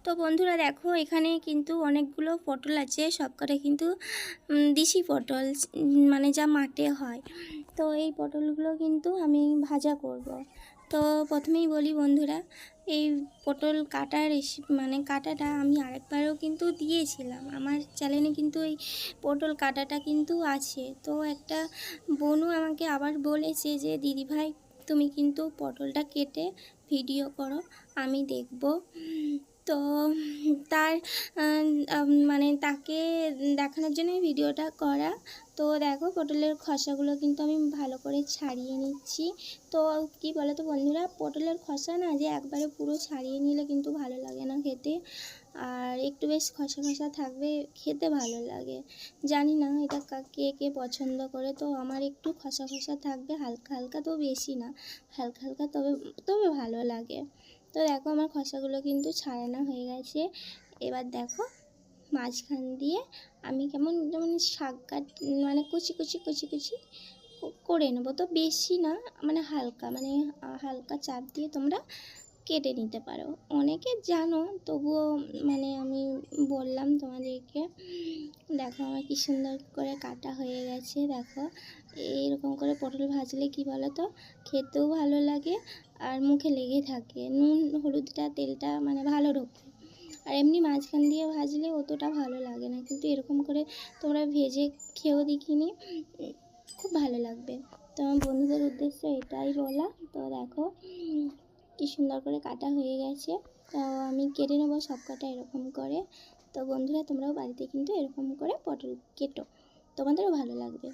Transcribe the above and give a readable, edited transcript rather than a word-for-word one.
তো বন্ধুরা দেখো, এখানে কিন্তু অনেকগুলো পটল আছে, সবকটা কিন্তু দেশি পটল, মানে যা মাঠে হয়। তো এই পটলগুলো কিন্তু আমি ভাজা করব। তো প্রথমেই বলি বন্ধুরা, এই পটল কাটার মানে কাটাটা আমি আরেকবারও কিন্তু দিয়েছিলাম, আমার চ্যানেলে কিন্তু এই পটল কাটাটা কিন্তু আছে। তো একটা বোনও আমাকে আবার বলেছে যে দিদিভাই তুমি কিন্তু পটলটা কেটে ভিডিও করো, আমি দেখব। তো তার মানে তাকে দেখানোর জন্য ভিডিওটা করা। তো দেখো, পটলের খোসাগুলো কিন্তু আমি ভালো করে ছাড়িয়ে নিচ্ছি। তো কি বলো তো বন্ধুরা, পটলের খোসা না যে একবারে পুরো ছাড়িয়ে নিলে কিন্তু ভালো লাগে না খেতে, আর একটু বেশ খসা খসা থাকবে, খেতে ভালো লাগে। জানি না এটা কে কে পছন্দ করে, তো আমার একটু খসা খসা থাকবে, হালকা হালকা, তো বেশি না, হালকা হালকা, তবে তবে ভালো লাগে। তো দেখো, আমার খসাগুলো কিন্তু ছাড়ানো হয়ে গেছে। এবার দেখো, মাঝখান দিয়ে আমি কেমন যেমন শাক মানে কুচি কুচি কুচি কুচি করে নেবো। তো বেশি না, মানে হালকা, মানে হালকা চাপ দিয়ে তোমরা কেটে নিতে পারো। অনেকে জানো, তবুও মানে আমি বললাম তোমাদেরকে। দেখো আমার কি সুন্দর করে কাটা হয়ে গেছে। দেখো, এইরকম করে পটল ভাজলে কি বলো তো, খেতেও ভালো লাগে আর মুখে লেগে থাকে, নুন হলুদটা তেলটা মানে ভালো ঢোকে। আর এমনি মাঝখান দিয়ে ভাজলে অতটা ভালো লাগে না, কিন্তু এরকম করে তোমরা ভেজে খেয়েও দেখিনি, খুব ভালো লাগবে। তো আমার বন্ধুদের উদ্দেশ্যে এটাই বলা। তো দেখো কি সুন্দর করে কাটা হয়ে গেছে। তো আমি কেটে নেবো সব কটা এরকম করে। তো বন্ধুরা, তোমরাও বাড়িতে কিন্তু এরকম করে পটল কেটো, তোমাদেরও ভালো লাগবে।